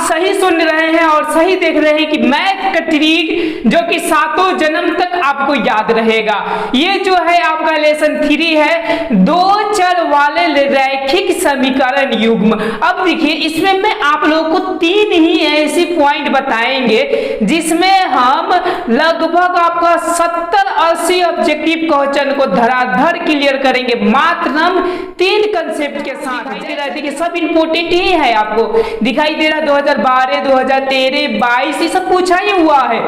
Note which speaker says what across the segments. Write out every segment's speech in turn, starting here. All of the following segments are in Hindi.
Speaker 1: सही सुन रहे हैं और सही देख रहे हैं कि मैथ का ट्रिक जो कि सातों जन्म तक आपको याद रहेगा। ये जो है आपका लेसन 3 है, दो चर वाले रैखिक समीकरण युग्म। अब देखिए इसमें मैं आप लोगों को 3 ही ऐसी पॉइंट बताएंगे जिसमें हम लगभग आपका 70-80 ऑब्जेक्टिव क्वेश्चन को धराधर क्लियर करेंगे, मात्र हम 3 कंसेप्ट के साथ। देखिए सब इंपोर्टेंट ही है, आपको दिखाई दे रहा 2012, 2013, 22 ये सब पूछा ही हुआ है।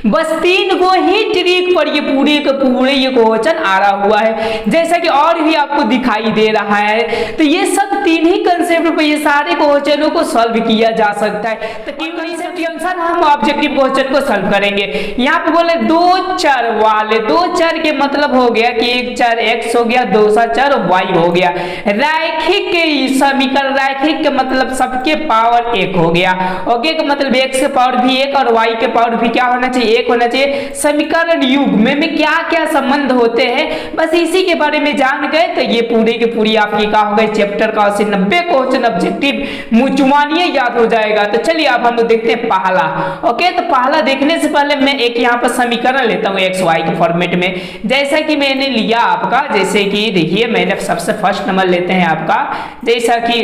Speaker 1: बस 3 गो ही ट्रिक पर ये पूरे के पूरे ये क्वेश्चन आ रहा हुआ है, जैसा कि और भी आपको दिखाई दे रहा है। तो ये सब 3 ही कंसेप्ट पर ये सारे क्वेश्चनों को सॉल्व किया जा सकता है। तो कंसेप्ट हम ऑब्जेक्टिव क्वेश्चन को सॉल्व करेंगे। यहाँ पे बोले दो चर वाले, दो चर के मतलब हो गया कि एक चर x हो गया, दूसरा चर y हो गया। रैखिक समीकरण, रैखिक के मतलब सबके पावर 1 हो गया। ओके का मतलब x के पावर भी 1 और y के पावर भी क्या होना चाहिए, 1 होना चाहिए। समीकरण युग्म में क्या क्या संबंध होते हैं, बस इसी के बारे में जान गए तो ये पूरी की पूरी आपकी क्या हो गई चैप्टर का 80-90 क्वेश्चन ऑब्जेक्टिव मुचुमानिए याद हो जाएगा। तो चलिए अब हम लोग देखते हैं पहला। ओके तो पहला देखने से पहले मैं एक यहाँ पर समीकरण लेता हूँ एक्स वाई के फॉर्मेट में, जैसा कि मैंने लिया आपका, जैसे कि देखिए मैंने सबसे फर्स्ट नंबर लेते हैं आपका, जैसा कि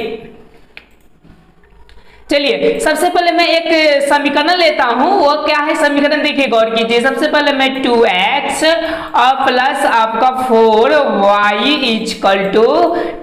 Speaker 1: चलिए सबसे पहले मैं एक समीकरण लेता हूं। वो क्या है समीकरण, देखिए गौर कीजिए। सबसे पहले मैं 2x और प्लस आपका 4y इक्वल टू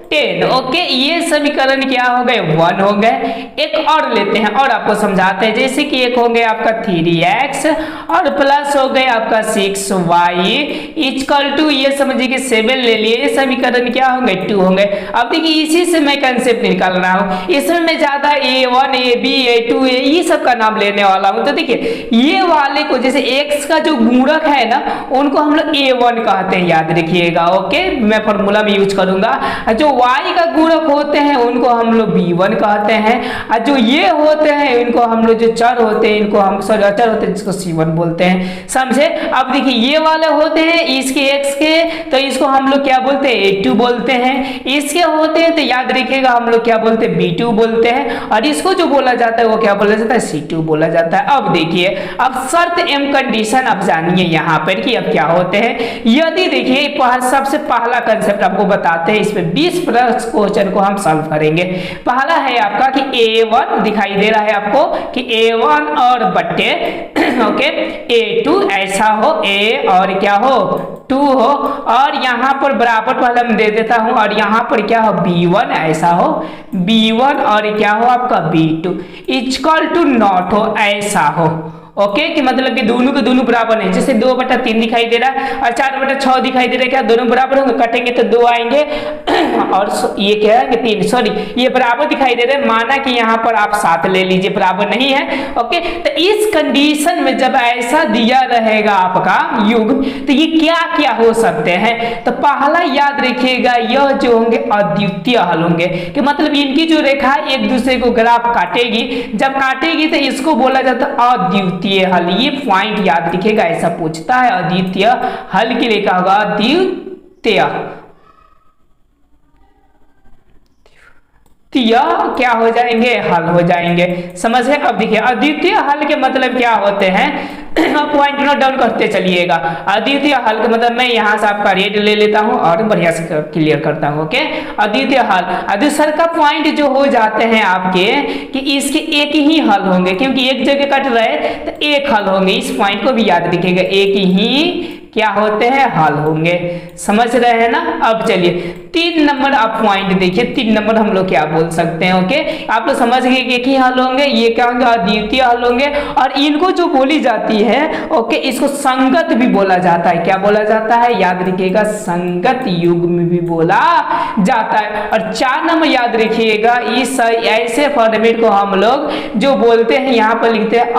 Speaker 1: 10। ओके ये समीकरण क्या हो गए 1 हो गए। एक और लेते हैं और आपको समझाते हैं, जैसे कि एक हो गया आपका 3x और प्लस हो गए आपका 6y इक्वल टू ये समझिए कि 7 ले लिए। ये समीकरण क्या होंगे 2 होंगे। अब देखिए इसी से मैं कंसेप्ट निकाल रहा हूं, इसमें मैं ज्यादा a1 ab a2 a ये सब का नाम लेने वाला हूं। तो देखिए ये वाले को जैसे x का जो गुणक है ना उनको हम लोग a1 कहते हैं, याद रखिएगा। ओके मैं फॉर्मूला में यूज करूंगा। जो y का गुणक होते हैं उनको हम लोग b1 कहते हैं, और जो ये होते हैं इनको हम लोग जो चर होते हैं इनको हम सॉरी अचर होते हैं जिसको c1 बोलते हैं, समझे। अब देखिए ये वाले होते हैं इसके x के, तो इसको हम लोग क्या बोलते हैं a2 बोलते हैं। इसके होते हैं तो याद रखिएगा हम लोग क्या बोलते हैं b2 बोलते हैं, और इसको जो बोला जाता है वो क्या बोला जाता है c2 बोला जाता है। अब देखिए अब शर्त एम कंडीशन आप जानिए यहाँ पर कि अब क्या होते हैं। यदि देखिए सबसे पहला कंसेप्ट आपको बताते हैं, इसमें 20 प्लस क्वेश्चन को हम सॉल्व करेंगे। पहला है आपका कि a1 दिखाई दे रहा है आपको कि a1 और बट्टे ओके a2 ऐसा हो, a और क्या हो 2 हो, और यहाँ पर बराबर पहले मैं दे देता हूँ, और यहाँ पर क्या हो b1 ऐसा हो b1 और क्या हो आपका b2 इक्वल टू नॉट हो ऐसा हो। ओके कि मतलब कि दोनों के दोनों बराबर नहीं, जैसे 2/3 दिखाई दे रहा है और 4/6 दिखाई दे रहा है, क्या दोनों बराबर होंगे, कटेंगे तो 2 आएंगे और ये क्या है कि 3 सॉरी ये बराबर दिखाई दे रहे हैं, माना कि यहाँ पर आप 7 ले लीजिए बराबर नहीं है। ओके तो इस कंडीशन में जब ऐसा दिया रहेगा आपका युग तो ये क्या क्या हो सकते हैं। तो पहला याद रखिएगा यह जो होंगे अद्वितीय हल होंगे, कि मतलब इनकी जो रेखा एक दूसरे को ग्राफ काटेगी, जब काटेगी तो इसको बोला जाता है अद्वितीय हल। ये पॉइंट याद रखिएगा, ऐसा पूछता है अद्वितीय हल के लिए क्या होगा अद्वितीय क्या हो जाएंगे हल हो जाएंगे, समझ है। अब देखिए अद्वितीय हल के मतलब क्या होते हैं पॉइंट नोट डाउन करते चलिएगा। अद्वितीय हल का मतलब मैं यहाँ से आपका रेड ले लेता हूँ और बढ़िया से क्लियर करता हूँ। ओके अद्वितीय हल दूसरा का पॉइंट जो हो जाते हैं आपके कि इसके एक ही हल होंगे, क्योंकि एक जगह कट रहे तो एक हल होंगे। इस पॉइंट को भी याद रखिएगा, एक ही क्या होते हैं हल होंगे, समझ रहे हैं ना। अब चलिए 3 नंबर आप पॉइंट देखिए, 3 नंबर हम लोग क्या बोल सकते हैं। ओके आप लोग समझ गए कि एक ही हल होंगे, ये क्या होंगे अद्वितीय हल होंगे, और इनको जो बोली जाती है ओके इसको संगत भी बोला जाता है। क्या बोला जाता है याद रखिएगा, संगत युग्म भी बोला जाता है। और 4 नंबर याद रखिएगा, इस ऐसे फॉर्मेट को हम लोग जो बोलते हैं यहाँ पर लिखते हैं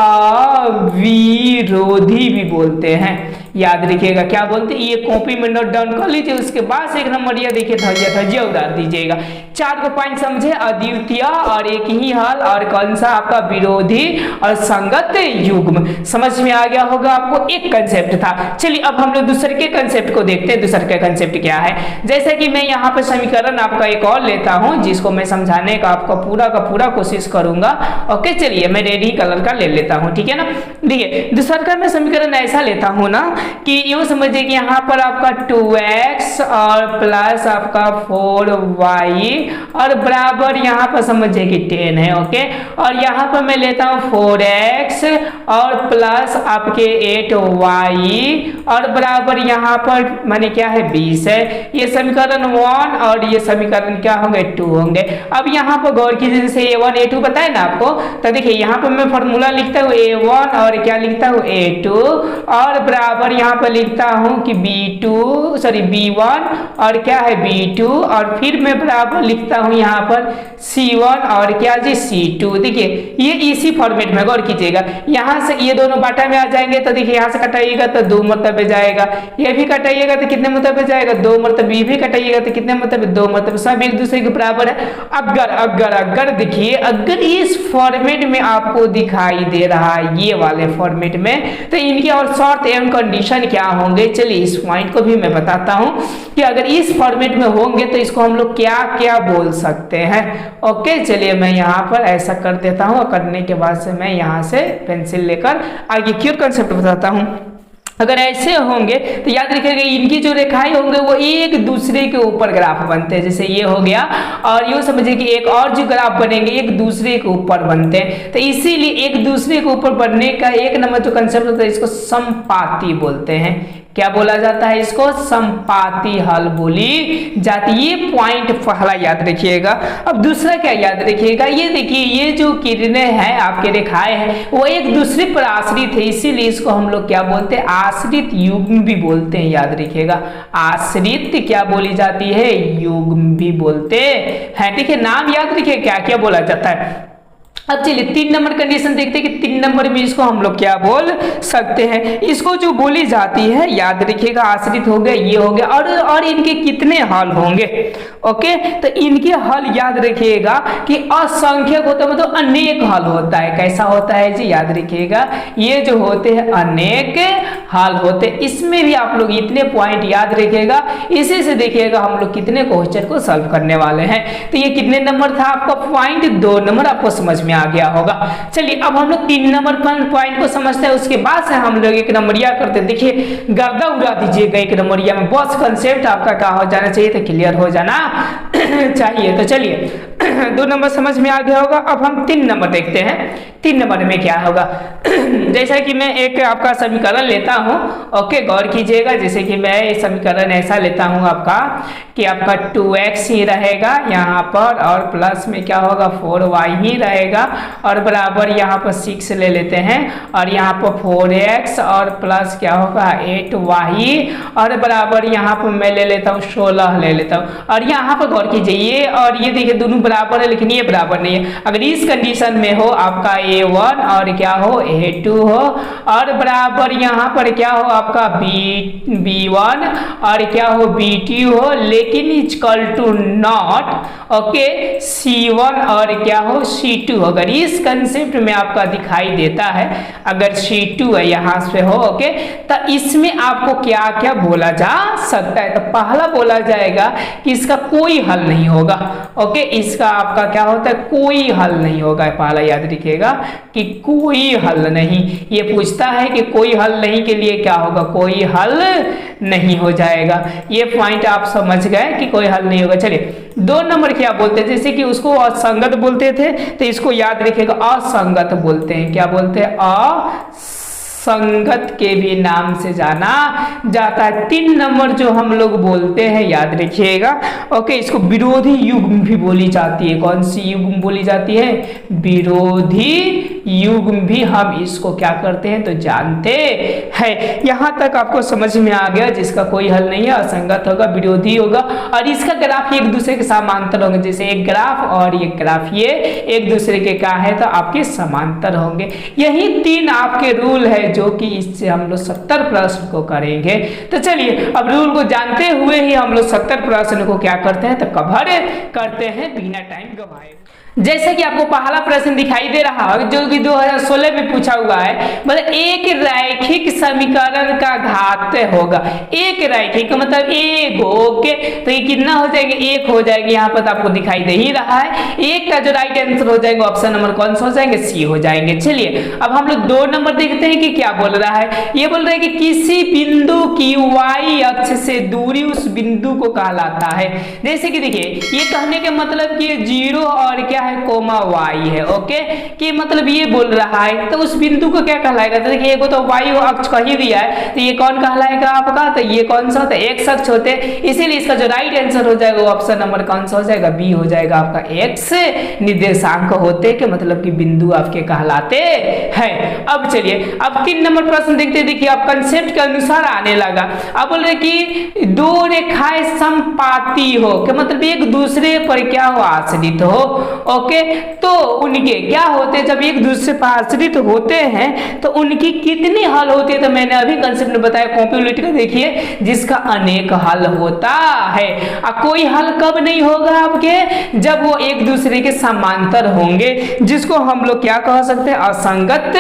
Speaker 1: अविरोधी भी बोलते हैं। याद रखिएगा। क्या बोलते हैं, ये कॉपी में नोट डाउन कर लीजिए, उसके बाद से एक नंबर ये देखिए धजिया उतार दीजिएगा। 4 को पॉइंट समझे, अद्वितीय और एक ही हल और कौन सा आपका विरोधी और संगत युग्म। समझ में आ गया होगा आपको, एक कंसेप्ट था। चलिए अब हम लोग दूसरे के कंसेप्ट को देखते हैं। दूसरे का कंसेप्ट क्या है, जैसे कि मैं यहाँ पर समीकरण आपका एक और लेता हूँ जिसको मैं समझाने का आपका पूरा कोशिश करूंगा। ओके चलिए मैं रेडी कलर का ले लेता हूँ, ठीक है ना। देखिए दूसरा का मैं समीकरण ऐसा लेता हूँ ना कि यूं समझिए कि यहाँ पर आपका 2x और प्लस आपका 4y और बराबर यहाँ पर समझिए कि 10 है। ओके और यहाँ पर मैं लेता हूँ 4x और प्लस आपके 8y और बराबर यहाँ पर माने क्या है 20 है। ये समीकरण 1 और ये समीकरण क्या होंगे 2 होंगे। अब यहाँ पर गौर कीजिए, जैसे a1 a2 बताए ना आपको, तो देखिए यहाँ पर मैं फॉर्मूला लिखता हूँ a1 और क्या लिखता हूँ a2 और बराबर यहाँ पर लिखता हूँ कि b1 और क्या है b2 और फिर मैं बराबर लिखता हूँ यहाँ पर c1 और क्या जी c2। देखिए ये इसी फॉर्मेट में गौर कीजिएगा, यहाँ से ये दोनों बाटा में आ जाएंगे तो देखिए यहाँ से कटाइएगा तो 2 मरतबे जाएगा, ये भी कटाइएगा तो कितने मरतबे जाएगा 2 मरतबे, ये भी कटाइएगा तो कितने मरतबे 2 मरतबे, सब एक दूसरे के बराबर है। अगर देखिए अगर इस फॉर्मेट में आपको दिखाई दे रहा है ये वाले फॉर्मेट में, तो इनके और शर्त एवं कंडीशन क्या होंगे। चलिए इस पॉइंट को भी मैं बताता हूं कि अगर इस फॉर्मेट में होंगे तो इसको हम लोग क्या क्या बोल सकते हैं। ओके चलिए मैं यहाँ पर ऐसा कर देता हूँ और करने के बाद से मैं यहाँ से पेंसिल लेकर आगे क्योर कंसेप्ट बताता हूँ। अगर ऐसे होंगे तो याद रखिएगा इनकी जो रेखाएं होंगे वो एक दूसरे के ऊपर ग्राफ बनते हैं, जैसे ये हो गया और यूँ समझिए कि एक और जो ग्राफ बनेंगे एक दूसरे के ऊपर बनते हैं। तो इसीलिए एक दूसरे के ऊपर बनने का एक नंबर जो कंसेप्ट होता है इसको समपाती बोलते हैं। क्या बोला जाता है, इसको समपाती हल बोली जाती है। ये पॉइंट पहला याद रखिएगा। अब दूसरा क्या याद रखिएगा, ये देखिए ये जो किरणें हैं आपके रेखाएं हैं वो एक दूसरे पर आश्रित है, इसीलिए इसको हम लोग क्या बोलते हैं आश्रित युग्म भी बोलते हैं। याद रखिएगा आश्रित क्या बोली जाती है, युग्म भी बोलते हैं। ठीक है नाम याद रखिए क्या क्या बोला जाता है। अब चलिए 3 नंबर कंडीशन देखते हैं कि 3 नंबर में इसको हम लोग क्या बोल सकते हैं। इसको जो बोली जाती है याद रखिएगा आश्रित हो गया, ये हो गया और इनके कितने हल होंगे। ओके तो इनके हल याद रखिएगा कि असंख्यक होता है, मतलब अनेक हल होता है। कैसा होता है जी, याद रखिएगा ये जो होते हैं अनेक हल होते हैं। इसमें भी आप लोग इतने पॉइंट याद रखिएगा, इसी से देखिएगा हम लोग कितने क्वेश्चन को सॉल्व करने वाले हैं। तो ये कितने नंबर था आपका पॉइंट, 2 नंबर आपको समझ में आ गया होगा। चलिए अब हम लोग 3 नंबर पॉइंट को समझते हैं, उसके बाद से हम लोग 1 नंबरिया करते हैं। देखिए गर्दा उड़ा दीजिएगा 1 नंबरिया में, बस कंसेप्ट आपका क्या हो जाना चाहिए तो क्लियर हो जाना चाहिए। तो चलिए 2 नंबर समझ में आ गया होगा। अब हम 3 नंबर देखते हैं। 3 नंबर में क्या होगा जैसा कि मैं एक आपका समीकरण लेता हूं। ओके गौर कीजिएगा, जैसे कि मैं समीकरण ऐसा लेता हूं आपका कि आपका 2x ही रहेगा यहाँ पर और प्लस में क्या होगा 4y ही रहेगा और बराबर यहाँ पर 6 ले लेते हैं और यहाँ पर 4x और प्लस क्या होगा 8y और बराबर यहाँ पर मैं ले लेता हूँ 16 ले लेता हूँ। और यहाँ पर गौर कीजिए ये और ये देखिए दोनों बराबर है लेकिन ये बराबर नहीं है। अगर इस कंडीशन में हो आपका a1 और क्या हो a2 हो और बराबर यहाँ पर क्या हो आपका b1 और क्या हो b2 हो, लेकिन equal to not okay c1 और क्या हो c2। अगर इस कंसेप्ट में आपका दिखाई देता है अगर c2 है यहाँ से हो ओके, तो इसमें आपको क्या क्या बोला जा सकता है। तो पहला बोला जाएगा कि इसका कोई हल नहीं होगा। ओके इसका आपका क्या होता है कोई हल नहीं होगा। पहला याद रखिएगा कि कोई हल नहीं, ये पूछता है कि कोई हल नहीं के लिए क्या होगा, कोई हल नहीं हो जाएगा। ये पॉइंट आप समझ गए कि कोई हल नहीं होगा। चलिए 2 नंबर क्या बोलते हैं, जैसे कि उसको असंगत बोलते थे तो इसको याद रखिएगा असंगत बोलते हैं। क्या बोलते हैं, संगत के भी नाम से जाना जाता है। 3 नंबर जो हम लोग बोलते हैं याद रखिएगा ओके, इसको विरोधी युग्म भी बोली जाती है। कौन सी युग्म बोली जाती है, विरोधी युग्म भी हम इसको क्या करते हैं तो जानते हैं। यहाँ तक आपको समझ में आ गया, जिसका कोई हल नहीं है, असंगत होगा, विरोधी होगा और इसका ग्राफ एक दूसरे के समांतर होंगे। जैसे एक ग्राफ और एक ग्राफ ये एक दूसरे के क्या है तो आपके समांतर होंगे। यही 3 आपके रूल है जो कि इससे हम लोग 70 प्रश्न को करेंगे। तो चलिए अब रूल को जानते हुए ही हम लोग 70 प्रश्न को क्या करते हैं तो कवर करते हैं बिना टाइम गवाए। जैसे कि आपको पहला प्रश्न दिखाई दे रहा है जो कि 2016 में पूछा हुआ है, मतलब एक रैखिक समीकरण का घात होगा। एक रैखिक मतलब एक, ओके, तो ये कितना हो जाएगा, एक हो जाएगा। यहाँ पर आपको दिखाई दे ही रहा है। एक का जो राइट आंसर हो जाएगा ऑप्शन नंबर कौन सा हो जाएंगे, सी हो जाएंगे। चलिए अब हम लोग 2 नंबर देखते हैं कि क्या बोल रहा है। ये बोल रहा है कि किसी बिंदु की y अक्ष से दूरी उस बिंदु को कहलाता है। जैसे कि देखिए ये कहने के मतलब कि 0 और क्या है कोमा y है, ओके, कि मतलब ये बोल रहा है तो उस बिंदु को क्या कहलाएगा। तो देखिए ये तो y अक्ष कह ही दिया है, तो ये कौन कहलाएगा आपका, तो ये कौन सा होता है, x अक्ष होते हैं। इसीलिए इसका जो राइट आंसर हो जाएगा वो ऑप्शन नंबर कौन सा हो जाएगा, बी हो जाएगा आपका। x निर्देशांक होते के मतलब कि बिंदु आपके कहलाते हैं। अब चलिए अब 3 नंबर प्रश्न देखते हैं। देखिए अब कंसेप्ट के अनुसार आने लगा। अब बोल रहे कि 2 रेखाएं समपाती हो, कि मतलब एक दूसरे पर क्या हो, आश्रित हो, ओके, तो उनके क्या होते हैं, जब एक दूसरे पर आश्रित होते हैं तो उनकी कितनी हल होती है। तो मैंने अभी कंसेप्ट में बताया कॉपी उलट कर देखिए, जिसका अनेक हल होता है। कोई हल कब नहीं होगा आपके, जब वो एक दूसरे के समांतर होंगे, जिसको हम लोग क्या कह सकते हैं, असंगत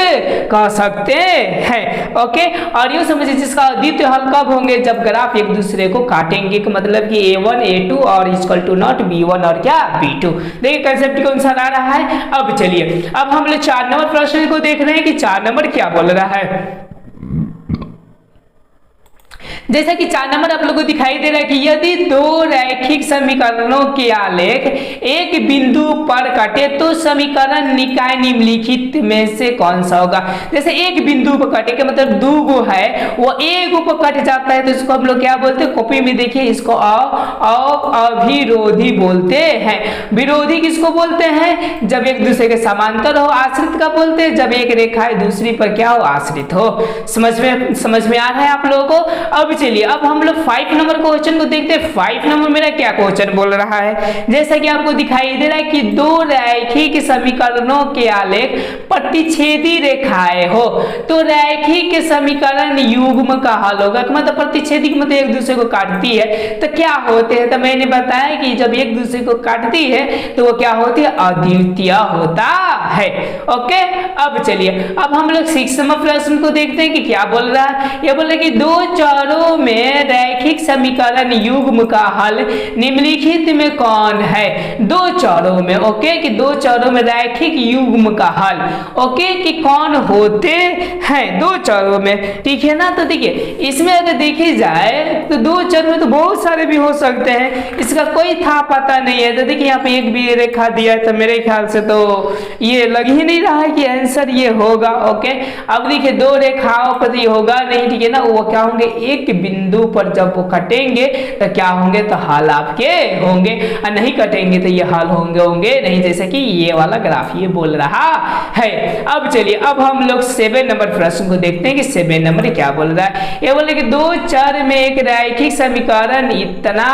Speaker 1: कह सकते हैं, ओके। और यूं समझिए जिसका अद्वितीय हल कब होंगे, जब ग्राफ एक दूसरे को काटेंगे, कि मतलब कि a1 a2 और इक्वल टू नॉट b1 और क्या b2। देखिए कंसेप्ट कौन सा आ रहा है। अब चलिए अब हम लोग 4 नंबर प्रश्न को देख रहे हैं कि 4 नंबर क्या बोल रहा है। जैसा कि 4 नंबर आप लोगों को दिखाई दे रहा है कि यदि 2 रैखिक समीकरणों के आलेख एक बिंदु पर कटे तो समीकरण निकाय निम्नलिखित में से कौन सा होगा। जैसे एक बिंदु पर कटे के मतलब 2 गो है, वो एक पर कट जाता है तो इसको हम लोग क्या बोलते हैं, कॉपी में देखिए इसको अविरोधी बोलते हैं। विरोधी किसको बोलते हैं, जब एक दूसरे के समांतर हो। आश्रित का बोलते हैं जब एक रेखा दूसरी पर क्या हो, आश्रित हो। समझ में आ रहा है आप लोगों को। अब चलिए अब हम लोग 5 नंबर क्वेश्चन को देखते हैं। 5 नंबर मेरा क्या क्वेश्चन बोल रहा है, जैसा कि आपको दिखाई दे रहा है कि 2 रैखिक समीकरणों के आलेख प्रतिच्छेदी रेखाएं हो तो रैखिक समीकरण युग्म का हल होगा। मतलब प्रतिच्छेदी मतलब एक दूसरे को काटती है तो क्या होते हैं, तो मैंने बताया कि जब एक दूसरे को काटती है तो वो क्या होती है, अद्वितीय होता है, ओके। अब चलिए अब हम लोग 6 नंबर प्रश्न को देखते हैं कि क्या बोल रहा है। ये बोल रहा है कि 2 चरों में रैखिक समीकरण युग्म का हल निम्नलिखित में कौन है। 2 चरों में, ओके, कि 2 चरों में रैखिक युग्म का हल, ओके, कि कौन होते हैं 2 चरों में, ठीक है ना। तो देखिए इसमें अगर देखी जाए तो 2 चर में तो बहुत सारे भी हो सकते हैं, इसका कोई था पता नहीं है। तो देखिए यहाँ पे एक भी रेखा दिया है तो मेरे ख्याल से तो ये लग ही नहीं रहा है कि आंसर ये होगा, ओके। अब देखिए 2 रेखाओं पर ये होगा नहीं, ठीक है ना। वो क्या होंगे, एक बिंदु पर जब वो कटेंगे तो क्या होंगे, तो हल आपके होंगे, और नहीं कटेंगे तो ये हल होंगे नहीं, जैसे कि ये वाला ग्राफ ये बोल रहा है। अब चलिए अब हम लोग 7 नंबर प्रश्न को देखते हैं कि 7 नंबर क्या बोल रहा है। ये बोले कि 2 चर में एक रैखिक समीकरण इतना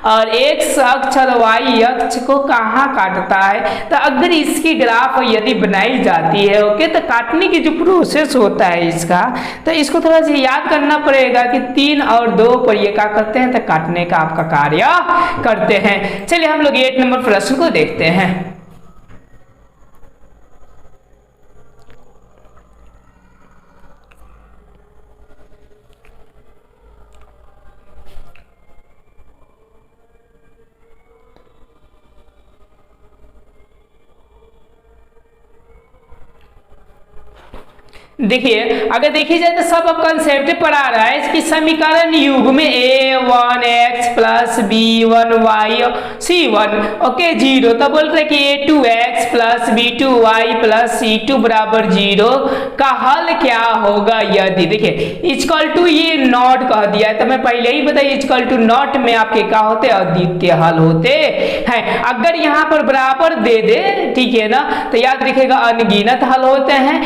Speaker 1: और x अक्ष और y अक्ष को कहाँ काटता है। तो अगर इसकी ग्राफ यदि बनाई जाती है, ओके, तो काटने की जो प्रोसेस होता है इसका, तो इसको थोड़ा सा याद करना पड़ेगा कि 3 और 2 पर ये क्या करते हैं, तो काटने का आपका कार्य करते हैं। चलिए हम लोग 8 नंबर प्रश्न को देखते हैं। देखिए अगर देखी जाए तो सब अब कंसेप्ट पढ़ा रहा है इसकी समीकरण युग्म में a1x plus b1y c1, okay, 0। तो बोल रहे कि a2x plus b2y plus c2 बराबर 0 का हल क्या होगा यदि, देखिए इक्वल टू ये नॉट कह दिया है तो मैं पहले ही बताइए इक्वल टू नॉट में आपके क्या होते हैं, अद्वितीय हल होते हैं। अगर यहाँ पर बराबर दे दे, ठीक है ना, तो याद रखिएगा अनगिनत हल होते हैं।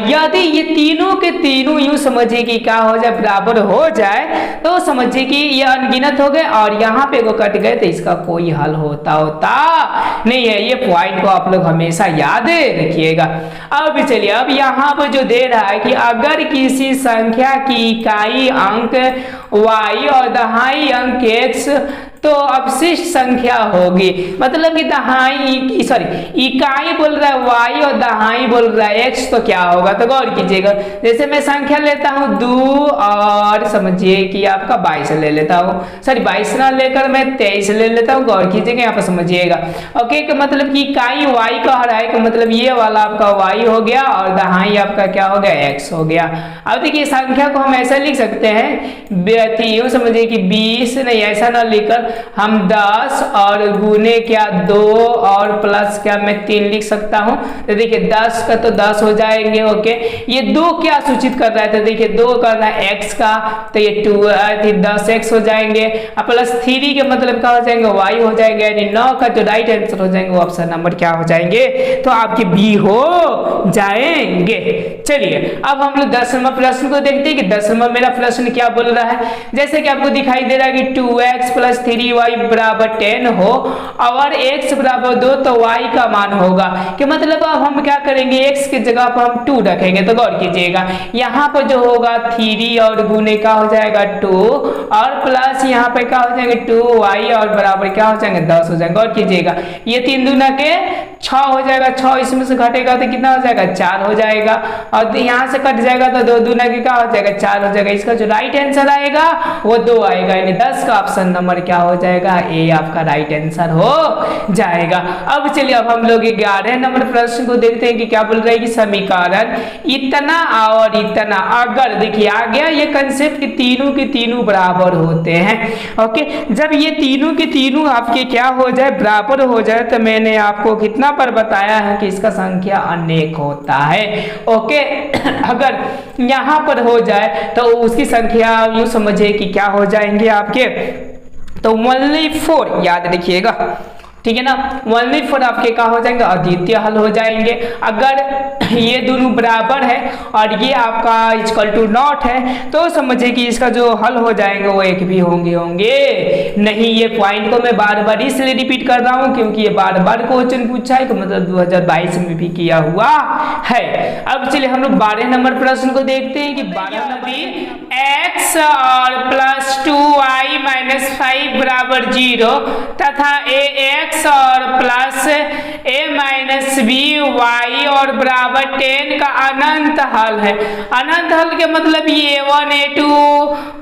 Speaker 1: यदि ये तीनों के तीनों यूं समझिए कि क्या हो जाए, बराबर हो जाए तो समझिए कि ये अनगिनत हो गए और यहाँ पे को कट गए तो इसका कोई हल होता नहीं है। ये पॉइंट को आप लोग हमेशा याद रखिएगा। अब चलिए, अब यहाँ पर जो दे रहा है कि अगर किसी संख्या की इकाई अंक y और दहाई अंक x तो अवशिष्ट संख्या होगी। मतलब कि दहाई सॉरी इकाई बोल रहा है y और दहाई बोल रहा है x, तो क्या होगा, तो गौर कीजिएगा। जैसे मैं संख्या लेता हूँ 2 और समझिए कि आपका 22 ले लेता हूँ, सॉरी 22 ना लेकर मैं 23 ले लेता हूँ। गौर कीजिएगा यहाँ पर समझिएगा। ओके, का मतलब कि इकाई y का रहा है का मतलब ये वाला आपका y हो गया और दहाई आपका क्या हो गया, x हो गया। अब देखिए संख्या को हम ऐसा लिख सकते हैं, यूँ समझिए कि 20 नहीं, ऐसा ना लिखकर हम 10 और गुने क्या 2 और प्लस क्या मैं 3 लिख सकता हूं। तो देखिए 10 का तो 10 हो जाएंगे। ओके, ये 2 क्या सूचित कर रहा है, तो देखिए 2 कर रहा है x का, तो ये 10x हो जाएंगे और प्लस 3 के मतलब क्या हो जाएंगे, y हो जाएंगे। यानी 9 का जो राइट आंसर हो जाएंगे वो ऑप्शन नंबर क्या हो जाएंगे, तो आपके बी हो जाएंगे। चलिए अब हम लोग 10 नंबर प्रश्न को देखते हैं कि 10 नंबर मेरा प्रश्न क्या बोल रहा है। जैसे कि आपको दिखाई दे रहा है कि 2x प्लस 3y बराबर 10 हो और x बराबर 2 तो y का मान होगा। कि मतलब अब हम क्या करेंगे, x की जगह पर हम 2 रखेंगे। तो गौर कीजिएगा यहाँ पर जो होगा 3 और गुने का हो जाएगा 2 और प्लस यहाँ पे क्या हो जाएंगे 2y और बराबर क्या हो जाएंगे 10 हो जाएंगे। गौर कीजिएगा ये 3 दूना के 6 हो जाएगा, 6 इसमें से घटेगा तो कितना हो जाएगा 4 हो जाएगा और यहाँ से कट जाएगा तो 2 दूना के क्या हो जाएगा 4 हो जाएगा। इसका जो राइट आंसर आएगा वो 2 आएगा, यानी 10 का ऑप्शन नंबर क्या हो जाएगा, ए आपका राइट आंसर हो जाएगा। अब चलिए अब हम लोग 11 नंबर प्रश्न को देखते हैं कि क्या बोल रहा है कि समीकरण इतना और इतना, अगर देखिए आ गया ये कंसेप्ट कि तीनों के तीनों बराबर होते हैं। ओके, जब ये तीनों के तीनों आपके क्या हो जाए, बराबर हो जाए, तो मैंने आपको कितना पर बताया है कि इसका संख्या अनेक होता है। ओके, अगर यहाँ पर हो जाए तो उसकी संख्या यूं समझिए कि क्या हो जाएंगे आपके, तो ओनली 4 याद रखिएगा, ठीक है ना। ओनली 4 आपके क्या हो जाएंगे, अद्वितीय हल हो जाएंगे। अगर ये दोनों बराबर है और ये आपका इक्वल टू नॉट है तो समझिए कि इसका जो हल हो जाएंगे वो एक भी होंगे नहीं। ये पॉइंट को मैं बार बार इसलिए रिपीट कर रहा हूँ क्योंकि ये बार बार क्वेश्चन पूछा है, तो मतलब 2022 में भी किया हुआ है। अब चलिए हम लोग 12 नंबर प्रश्न को देखते हैं कि 12 नंबर x और प्लस 2y माइनस 5 बराबर 0 तथा ax और plus a minus b y और बराबर 10 का अनंत हल है। अनंत हल के मतलब ये a1 a2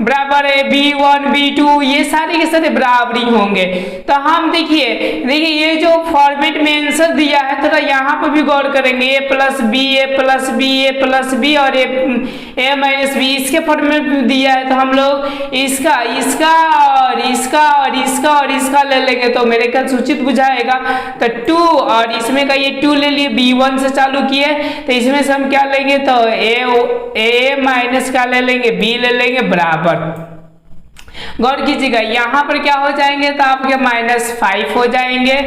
Speaker 1: बराबर है b1 b2, ये सारे के सारे बराबरी होंगे। तो हम देखिए ये जो फॉर्मेट में आंसर दिया है थोड़ा यहाँ पर भी गौर करेंगे, a plus b a plus b a plus b और a माइनस बी, इसके फॉर्मेट में दिया है। तो हम लोग इसका इसका और इसका और इसका और इसका ले लेंगे तो मेरे ख्याल सूचित बुझाएगा। तो 2 और इसमें का ये 2 ले लिए, b1 से चालू किए तो इसमें से हम क्या लेंगे, तो a माइनस का ले लेंगे b ले लेंगे बराबर। गौर कीजिएगा यहाँ पर क्या हो जाएंगे, तो आपके -5 हो जाएंगे।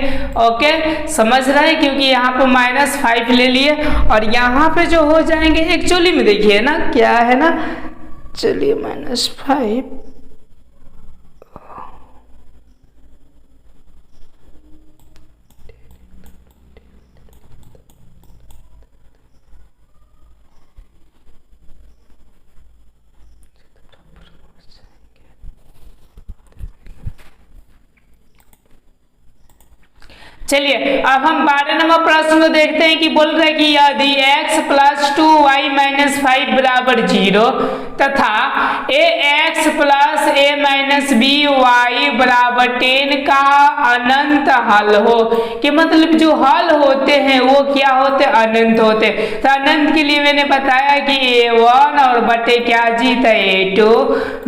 Speaker 1: ओके, समझ रहे हैं, क्योंकि यहाँ पर -5 ले लिए और यहाँ पे जो हो जाएंगे एक्चुअली में देखिए ना क्या है ना, चलिए -5 चलिए अब हम 12 नंबर प्रश्न को देखते हैं कि बोल रहे हैं कि यदि x प्लस 2y माइनस 5 बराबर 0 तथा ax plus a minus by बराबर 10 का अनंत हल हो, कि मतलब जो हल होते हैं वो क्या होते, अनंत होते। तो अनंत के लिए मैंने बताया कि a1 और बटे क्या जी था a2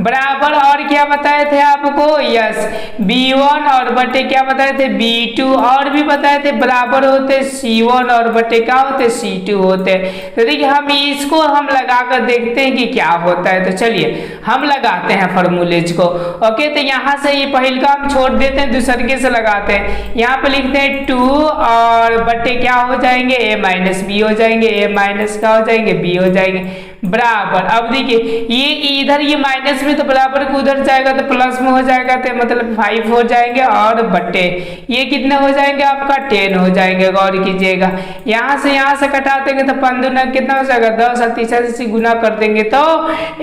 Speaker 1: बराबर, और क्या बताए थे आपको, यस b1 और बटे क्या बताए थे b2 और भी बताए थे बराबर होते C1 और बटे क्या होते C2 होते। तो देखिए हम इसको हम लगा कर देखते हैं कि क्या होता है। तो चलिए हम लगाते हैं फॉर्मूलेज को। ओके, तो यहाँ से ये पहले का हम छोड़ देते हैं, दूसरे से लगाते हैं। यहाँ पे लिखते हैं 2 और बटे क्या हो जाएंगे a माइनस बी हो जाएंगे, a माइनस क्या हो जाएंगे b हो जाएंगे बराबर। अब देखिए ये इधर ये माइनस में तो बराबर को उधर जाएगा तो प्लस में हो जाएगा, तो मतलब 5 हो जाएंगे और बटे ये कितने हो जाएंगे आपका 10 हो जाएंगे। गौर कीजिएगा यहाँ से कटा देंगे तो 5 दूना कितना हो जाएगा 10 और तीसरा से गुना कर देंगे तो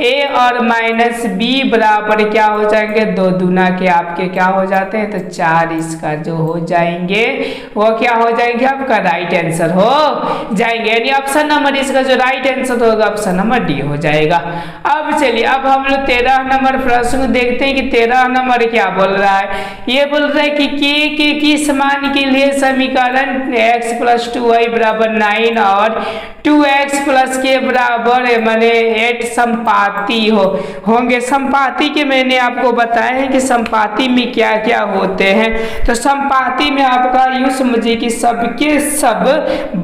Speaker 1: a और माइनस b बराबर क्या हो जाएंगे 2 दूना के आपके क्या हो जाते हैं तो 4। इसका जो हो जाएंगे वो क्या हो जाएंगे आपका राइट आंसर हो जाएंगे, यानी ऑप्शन नंबर इसका जो राइट आंसर होगा ऑप्शन नंबर डी हो जाएगा। अब चलिए अब हम लोग 13 नंबर प्रश्न को देखते हैं कि 13 नंबर क्या बोल रहा है। ये बोल रहा है कि के किस मान के लिए समीकरण x प्लस 2y बराबर 9 और 2x प्लस के बराबर माने 8 संपाती होंगे। संपाती के मैंने आपको बताया है कि संपाती में क्या क्या होते हैं। तो संपाती में आपका यूं समझिए कि सबके सब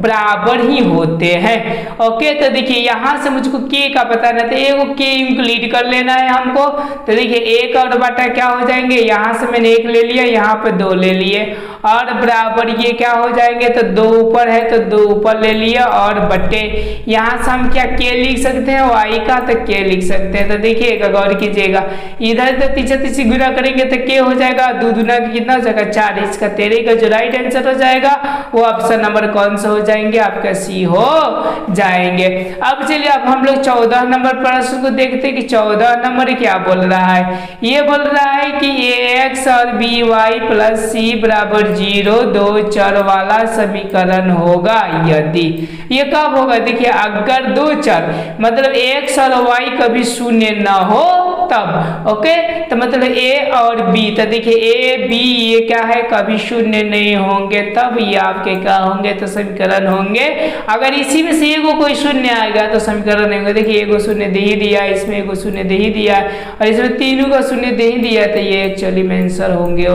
Speaker 1: बराबर ही होते हैं। ओके, तो देखिए यहाँ से मुझको के का पता नहीं था, एक के इंक्लूड कर लेना है हमको। तो देखिए एक और बटा क्या हो जाएंगे, यहाँ से मैंने 1 ले लिया, यहाँ पे 2 ले लिए और बराबर ये क्या हो जाएंगे तो 2 ऊपर है तो 2 ऊपर ले लिया और बटे यहाँ से हम क्या के लिख सकते हैं y का तो के लिख सकते हैं। तो देखिएगा गौर कीजिएगा इधर तो तीसरी गुना करेंगे तो के हो जाएगा 2 दूना का कितना हो जाएगा 4। इसका 13 का जो राइट आंसर हो जाएगा वो ऑप्शन नंबर कौन सा हो जाएंगे आपका सी हो जाएंगे। अब चलिए अब हम लोग 14 नंबर प्रश्न को देखते हैं कि 14 नंबर क्या बोल रहा है। ये बोल रहा है कि ax और by प्लस सी बराबर 0 2 चर वाला समीकरण होगा यदि। ये कब होगा देखिए अगर 2 चर मतलब x और y कभी शून्य ना हो तब। ओके, तो मतलब a और b, तो देखिए a b ये क्या है कभी शून्य नहीं होंगे तब ये आपके क्या होंगे तो समीकरण होंगे। अगर इसी में से एगो कोई शून्य आएगा तो समीकरण होंगे। देखिए एगो शून्य दे ही दिया, इसमें एगो शून्य दे ही दिया और इसमें तीनों का शून्य दे ही दिया, तो ये एक्चुअली में आंसर होंगे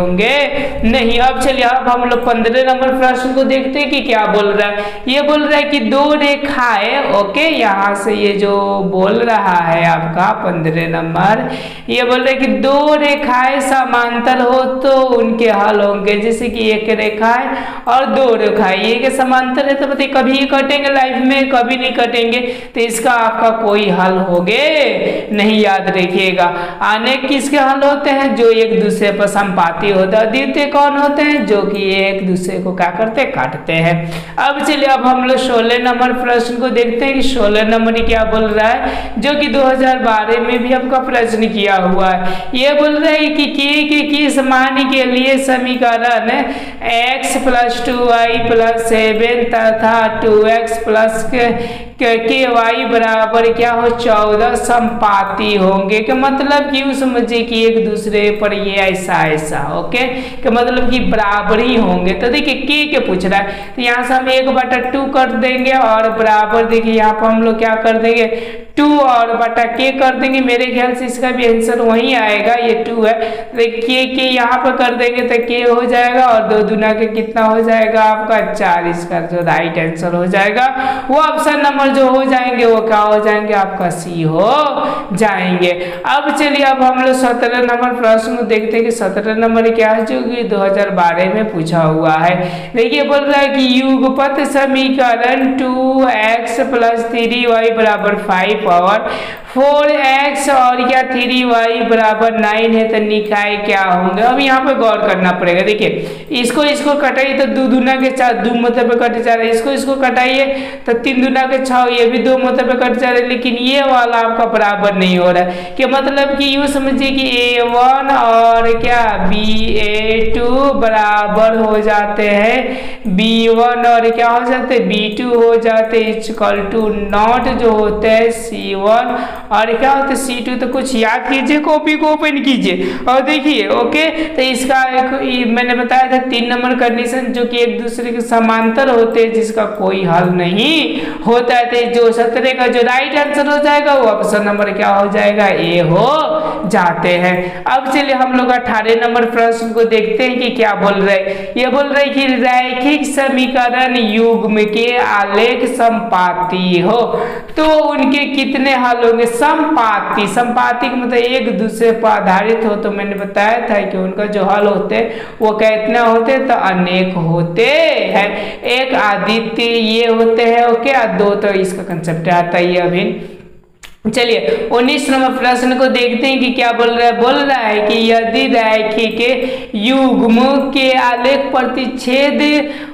Speaker 1: नहीं। अब चलिए अब हम लोग 15 नंबर प्रश्न को देखते हैं कि क्या बोल रहा है। ये बोल रहा है कि 2 रेखाएं, ओके यहाँ से ये जो बोल रहा है आपका 15 नंबर, ये बोल रहा है कि 2 रेखाएं समांतर हो तो उनके हल होंगे। जैसे कि एक रेखा है और 2 रेखाएं ये के समांतर है तो बताइए कभी कटेंगे लाइफ में, कभी नहीं कटेंगे, तो इसका आपका कोई हल होगे नहीं। याद रखिएगा अनेक किसके हल होते हैं जो एक दूसरे पर संपाती होता है, द्वितीय कौन होते हैं जो कि एक दूसरे को क्या करते हैं काटते हैं। अब चलिए अब हम लोग 16 नंबर प्रश्न को देखते हैं कि 16 नंबर क्या बोल रहा है जो कि 2012 में भी आपका प्रश्न किया हुआ है। ये बोल रहा है कि के किस मान के लिए समीकरण x प्लस 2y प्लस 7 तथा 2x प्लस के y बराबर क्या हो 14 संपाती होंगे। कि मतलब कि समझिए कि एक दूसरे पर ये ऐसा ओके कि मतलब कि बराबर ही होंगे। तो देखिए के पूछ रहा है तो यहाँ से हम 1/2 कर देंगे और बराबर देखिए यहाँ पर हम लोग क्या कर देंगे 2 और बटा के कर देंगे। मेरे ख्याल से इसका भी आंसर वही आएगा, ये 2 है तो के यहाँ पर कर देंगे तो के हो जाएगा और 2 दूना के कितना हो जाएगा आपका 4। इसका जो राइट आंसर हो जाएगा वो ऑप्शन नंबर जो हो जाएंगे वो क्या हो जाएंगे आपका सी हो जाएंगे। अब चलिए अब हम लोग 17 नंबर प्रश्न को देखते हैं कि 17 नंबर क्या है जो कि 2012 में पूछा हुआ है। देखिए बोल रहा है कि युगपत समीकरण 2x प्लस 3y बराबर 5 और 4x और क्या 3y बराबर 9 है तो निकाय क्या होंगे। अब यहाँ पे गौर करना पड़ेगा। देखिए इसको कटाइए तो 2 दूना के 4 2 मतलब पे कट जा रहा है, इसको कटाइए तो 3 दूना के 6 ये भी 2 मतलब पे कट जा रहा है, लेकिन ये वाला आपका बराबर नहीं हो रहा है। कि मतलब कि यूँ समझिए कि a1 और क्या ba2 बराबर हो जाते हैं b1 और क्या हो जाते हैं b2 हो जाते हैं इक्वल टू नॉट जो होते हैं c1 और क्या होता है C2, तो कुछ याद कीजिए, कॉपी को ओपन कीजिए और देखिए। ओके, तो इसका एक मैंने बताया था 3 नंबर कंडीशन जो कि एक दूसरे के समांतर होते हैं, जिसका कोई हल नहीं होता है। तो जो 17 का जो राइट आंसर हो जाएगा वो ऑप्शन नंबर क्या हो जाएगा, ए हो जाते हैं। अब चलिए हम लोग 18 नंबर प्रश्न को देखते हैं कि क्या बोल रहे हैं। ये बोल रहे कि रैखिक समीकरण युग्म के आलेख संपाती हो तो उनके कितने हल होंगे। संपाती, संपाती का मतलब एक दूसरे पर आधारित हो, तो मैंने बताया था कि उनका जो हल होते हैं वो कितना होते हैं, तो अनेक होते हैं। एक आदित्य ये होते हैं, ओके, 2 तो इसका कंसेप्ट आता ही है अभी। चलिए 19 नंबर प्रश्न को देखते हैं कि क्या बोल रहा है कि यदि रैखिक युग्म के आलेख प्रतिच्छेद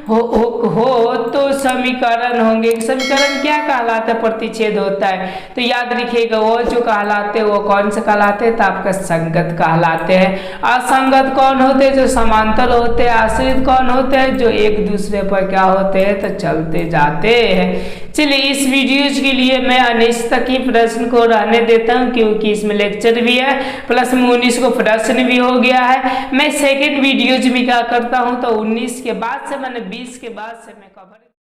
Speaker 1: हो तो समीकरण होंगे। समीकरण क्या कहलाता है, प्रतिच्छेद होता है, तो याद रखिएगा वो जो कहलाते हैं वो कौन से कहलाते हैं, तो आपका संगत कहलाते हैं। असंगत कौन होते हैं, जो समांतर होते हैं। आश्रित कौन होते हैं, जो एक दूसरे पर क्या होते हैं, तो चलते जाते हैं। चलिए इस वीडियोज के लिए मैं 19 तक ही प्रश्न को रहने देता हूं, क्योंकि इसमें लेक्चर भी है प्लस में 19 को प्रश्न भी हो गया है। मैं सेकंड वीडियोज में क्या करता हूं, तो 19 के बाद से मैंने 20 के बाद से मैं कवर